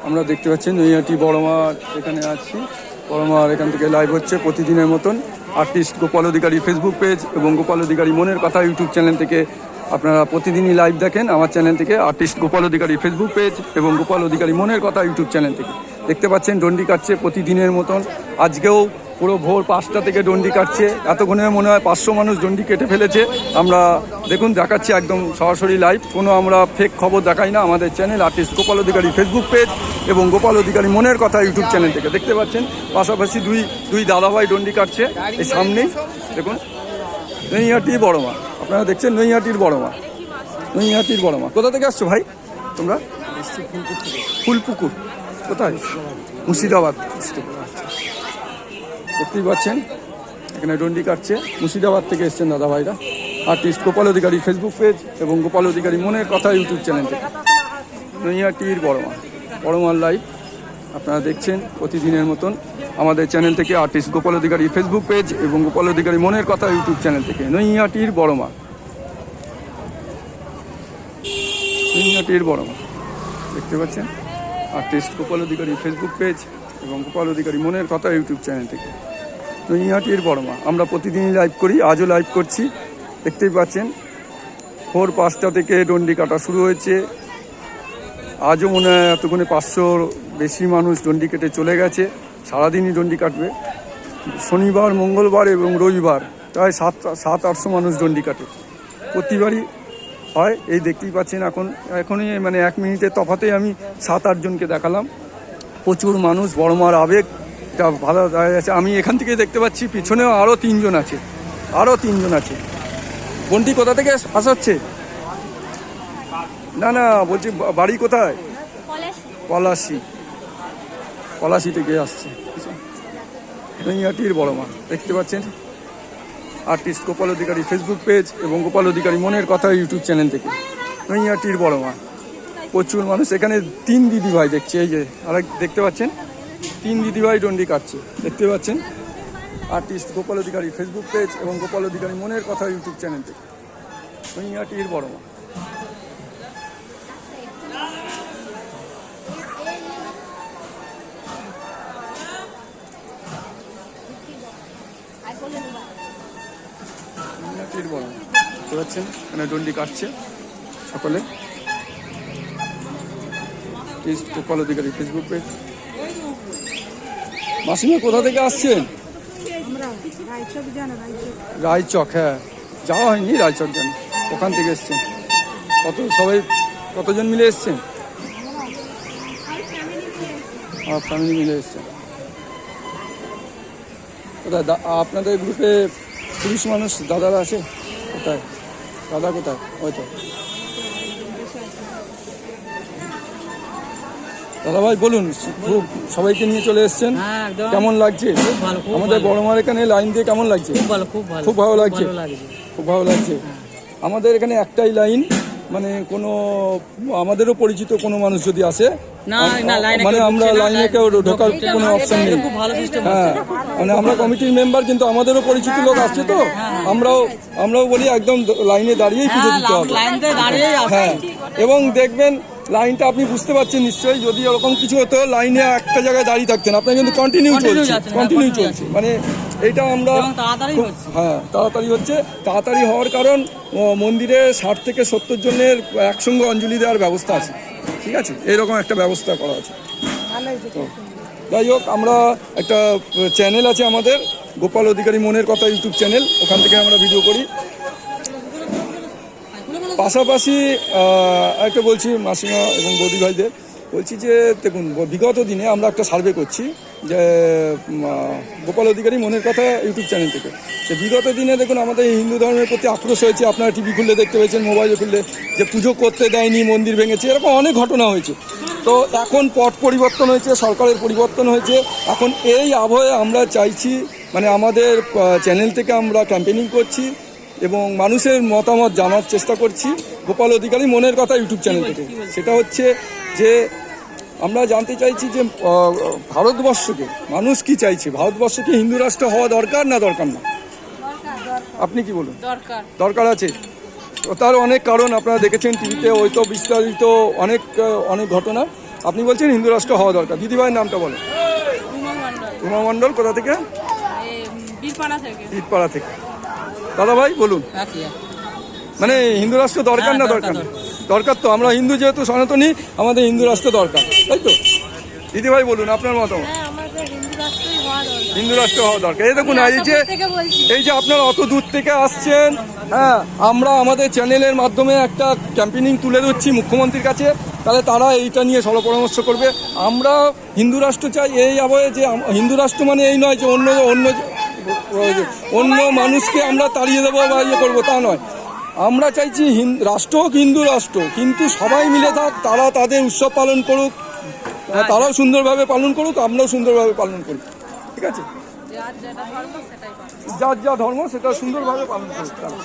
আমরা দেখতে পাচ্ছি নৈহাটি বড়মার এখানে আছি। বড়মার এখান থেকে লাইভ হচ্ছে প্রতিদিনের মতন। আর্টিস্ট গোপাল অধিকারী ফেসবুক পেজ এবং গোপাল অধিকারী মনের কথা ইউটিউব চ্যানেল থেকে আপনারা প্রতিদিনই লাইভ দেখেন। আমার চ্যানেল থেকে আর্টিস্ট গোপাল অধিকারী ফেসবুক পেজ এবং গোপাল অধিকারী মনের কথা ইউটিউব চ্যানেল থেকে দেখতে পাচ্ছেন ডন্ডি কাটছে প্রতিদিনের মতন। আজকেও পুরো ভোর 5টা থেকে ডন্ডি কাটছে। এতক্ষণে মনে হয় 500 মানুষ ডন্ডি কেটে ফেলেছে। আমরা দেখুন দেখাচ্ছি একদম সরাসরি লাইভ, কোনো আমরা ফেক খবর দেখাই না। আমাদের চ্যানেল আর্টিস্ট গোপাল অধিকারী ফেসবুক পেজ এবং গোপাল অধিকারী মনের কথা ইউটিউব চ্যানেল থেকে দেখতে পাচ্ছেন। পাশাপাশি দুই দাদাভাই ডন্ডি কাটছে এই সামনেই। দেখুন নৈহাটি বড়মা, আপনারা দেখছেন নৈহাটির বড়মা, নৈহাটির বড়মা। কোথা থেকে আসছো ভাই তোমরা? ফুলপুকুর। কোথায়? মুর্শিদাবাদ। দেখতেই পাচ্ছেন এখানে ডন্ডি কাটছে। মুর্শিদাবাদ থেকে এসছেন দাদা ভাইরা। আর্টিস্ট গোপাল অধিকারী ফেসবুক পেজ এবং গোপাল অধিকারী মনের কথা ইউটিউব চ্যানেল থেকে নৈহাটির বড়মা, বড়মার লাইভ আপনারা দেখছেন প্রতিদিনের মতন আমাদের চ্যানেল থেকে আর্টিস্ট গোপাল অধিকারী ফেসবুক পেজ এবং গোপাল অধিকারী মনের কথা ইউটিউব চ্যানেল থেকে নৈহাটির বড়মা, নৈহাটির বড়মা দেখতে পাচ্ছেন আর্টিস্ট গোপাল অধিকারী ফেসবুক পেজ এবং গোপাল অধিকারী মনের কথা ইউটিউব চ্যানেল থেকে নৈহাটির বড়মা। আমরা প্রতিদিনই লাইভ করি, আজও লাইভ করছি। দেখতেই পাচ্ছেন ভোর 5টা থেকে ডন্ডি কাটা শুরু হয়েছে। আজও মনে হয় এতক্ষণে 500 বেশি মানুষ ডন্ডি কেটে চলে গেছে। সারাদিনই ডন্ডি কাটবে। শনিবার, মঙ্গলবার এবং রবিবার প্রায় 700-800 মানুষ ডন্ডি কাটে। প্রতিবারই হয়। এই দেখতেই পাচ্ছেন এখনই মানে 1 মিনিটের তফাতেই আমি 7-8 জনকে দেখালাম। প্রচুর মানুষ, বড়মার আবেগ এটা ভালো দেখা যাচ্ছে। আমি এখান থেকে দেখতে পাচ্ছি পিছনেও আরও 3 জন আছে, আরও 3 জন আছে। বোনটি কোথা থেকে আসাচ্ছে? না বলছি বাড়ি কোথায়? পলাশি থেকে আসছে। নৈহাটির বড়মা দেখতে পাচ্ছেন আর্টিস্ট গোপাল অধিকারী ফেসবুক পেজ এবং গোপাল অধিকারী মনের কথা ইউটিউব চ্যানেল থেকে নৈহাটির বড়মা। প্রচুর মানুষ এখানে। 3 দিদিভাই দেখছি, এই যে আরেক দেখতে পাচ্ছেন 3 দিদিভাই ডন্ডি কাটছে দেখতে পাচ্ছেন আর্টিস্ট গোপাল অধিকারী ফেসবুক পেজ এবং গোপাল অধিকারী মনের কথা ইউটিউব চ্যানেল থেকে নৈহাটির বড়মা। নৈহাটির বড়মা দেখতে পাচ্ছেন এখানে ডন্ডি কাটছে সকলে। গোপাল অধিকারী ফেসবুক পেজ। মাসিমা কোথা থেকে আসছেন? রায়চক। হ্যাঁ, যাওয়া হয়নি রায়চক, জানি ওখান থেকে এসছেন। কতজন মিলে এসছেন? আমার ফ্যামিলি মিলে এসছেন। কোথায় আপনাদের গ্রুপে পুলিশ মানুষ দাদারা আছে? কোথায় দাদা? কোথায়? হয়তো দাদা ভাই বলুন, খুব সবাইকে নিয়ে চলে এসছেন, কেমন লাগছে? আমাদের বড়মার এখানে লাইন দিয়ে কেমন লাগছে? খুব ভালো লাগছে, খুব ভালো লাগছে। আমাদের এখানে একটাই লাইন, মানে কোনো আমাদেরও পরিচিত কোনো মানুষ যদি আসে মানে আমরা লাইনে কেউ ঢোকার কোনো অপশন নেই। হ্যাঁ, মানে আমরা কমিটির মেম্বার, কিন্তু আমাদেরও পরিচিত লোক আসছে, তো আমরাও বলি একদম লাইনে দাঁড়িয়েই পুজো দিতে হবে। হ্যাঁ, এবং দেখবেন লাইনটা আপনি বুঝতে পারছেন নিশ্চয়ই। যদি এরকম কিছু হতো লাইনে একটা জায়গায় দাঁড়িয়ে থাকতেন, আপনার কিন্তু কন্টিনিউ চলছে। মানে এইটা আমরা হ্যাঁ তাড়াতাড়ি হচ্ছে। তাড়াতাড়ি হওয়ার কারণ মন্দিরে 60 থেকে 70 জনের একসঙ্গে অঞ্জলি দেওয়ার ব্যবস্থা আছে, ঠিক আছে? এইরকম একটা ব্যবস্থা করা আছে। তো যাই হোক, আমরা একটা চ্যানেল আছে আমাদের গোপাল অধিকারী মনের কথা ইউটিউব চ্যানেল, ওখান থেকে আমরা ভিডিও করি। পাশাপাশি একটা বলছি মাসিমা এবং বৌদি ভাইদের বলছি যে দেখুন, বিগত দিনে আমরা একটা সার্ভে করছি যে গোপাল অধিকারী মনের কথা ইউটিউব চ্যানেল থেকে। যে বিগত দিনে দেখুন আমাদের হিন্দু ধর্মের প্রতি আক্রোশ হয়েছে। আপনারা টিভি খুললে দেখতে পেয়েছেন, মোবাইলে খুললে, যে পুজো করতে দেয়নি, মন্দির ভেঙেছে, এরকম অনেক ঘটনা হয়েছে। তো এখন পট পরিবর্তন হয়েছে, সরকারের পরিবর্তন হয়েছে। এখন এই আবহে আমরা চাইছি, মানে আমাদের চ্যানেল থেকে আমরা ক্যাম্পেনিং করছি এবং মানুষের মতামত জানার চেষ্টা করছি গোপাল অধিকারী মনের কথা ইউটিউব চ্যানেল থেকে। সেটা হচ্ছে যে আমরা জানতে চাইছি যে ভারতবর্ষকে মানুষ কি চাইছে, ভারতবর্ষকে হিন্দু রাষ্ট্র হওয়া দরকার না দরকার না? আপনি কি বলুন? দরকার আছে। তার অনেক কারণ আপনারা দেখেছেন টিভিতে, ওই তো বিস্তারিত অনেক ঘটনা। আপনি বলছেন হিন্দু রাষ্ট্র হওয়া দরকার। দিদিভাইয়ের নামটা বলেন। উমা মণ্ডল। কোথা থেকে? বীরপাড়া থেকে। দাদা ভাই বলুন, মানে হিন্দু রাষ্ট্র দরকার না দরকার? দরকার তো, আমরা হিন্দু যেহেতু সনাতনী, আমাদের হিন্দু রাষ্ট্র দরকার, তাই তো? দিদিভাই বলুন আপনার মতামত। হিন্দু রাষ্ট্র হওয়া দরকার। এই দেখুন, এই যে আপনারা অত দূর থেকে আসছেন, হ্যাঁ, আমরা আমাদের চ্যানেলের মাধ্যমে একটা ক্যাম্পেইনিং তুলে ধরছি মুখ্যমন্ত্রীর কাছে, তাহলে তারা এইটা নিয়ে সল পরামর্শ করবে। আমরা হিন্দু রাষ্ট্র চাই, এই আবহে যে হিন্দু রাষ্ট্র মানে এই নয় যে অন্য মানুষকে আমরা তাড়িয়ে দেবো বা ইয়ে করবো, তা নয়। আমরা চাইছি রাষ্ট্র হোক হিন্দু রাষ্ট্র, কিন্তু সবাই মিলে থাক, তারা তাদের উৎসব পালন করুক, তারাও সুন্দরভাবে পালন করুক, আমরাও সুন্দরভাবে পালন করি, ঠিক আছে? যার যা ধর্ম সেটা সুন্দরভাবে পালন করুক তারা।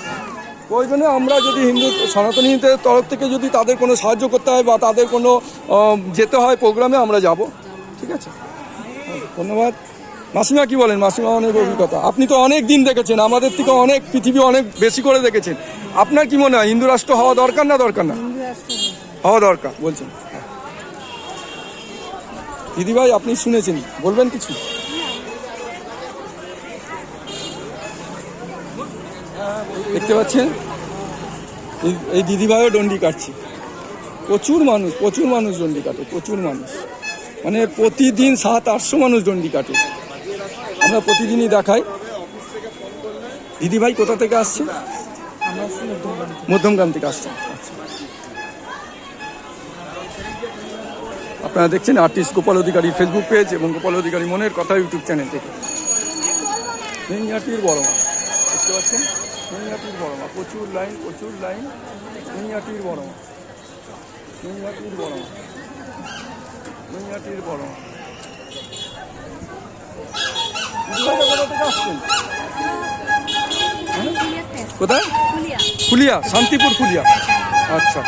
ওই জন্য আমরা যদি হিন্দু সনাতনীদের তরফ থেকে যদি তাদের কোনো সাহায্য করতে হয় বা তাদের কোনো যেতে হয় প্রোগ্রামে, আমরা যাব, ঠিক আছে? ধন্যবাদ। মাসিমা কি বলেন? মাসিমা অনেক অভিজ্ঞতা, আপনি তো অনেক দিন দেখেছেন, আমাদের থেকে অনেক পৃথিবী অনেক বেশি করে দেখেছেন। আপনার কি মনে হয় হিন্দু রাষ্ট্র হওয়া দরকার না দরকার না? হওয়া দরকার বলছেন। দিদিভাই আপনি শুনেছেন, বলবেন কিছু? দেখতে পাচ্ছেন এই দিদিভাইও ডন্ডি কাটছে। প্রচুর মানুষ ডন্ডি কাটে, প্রচুর মানুষ, মানে প্রতিদিন 700-800 মানুষ ডন্ডি কাটে, আমরা প্রতিদিনই দেখাই। দিদিভাই কোথা থেকে আসছে? মধ্যমগ্রাম থেকে আসছে। আপনারা দেখছেন আর্টিস্ট গোপাল অধিকারী ফেসবুক পেজ এবং গোপাল অধিকারী মনের কথা ইউটিউব চ্যানেল থেকে। নৈহাটির বড় মাছ দেখতে পাচ্ছেন, নৈহাটির বড় মাছ, প্রচুর লাইন। নৈহাটির বড় মাছ, নৈহাটির বড় মাছ, নৈহাটির বড় মাছ। কোথা থেকে আসছেন? কোথায়? ফুলিয়া, শান্তিপুর ফুলিয়া। আচ্ছা।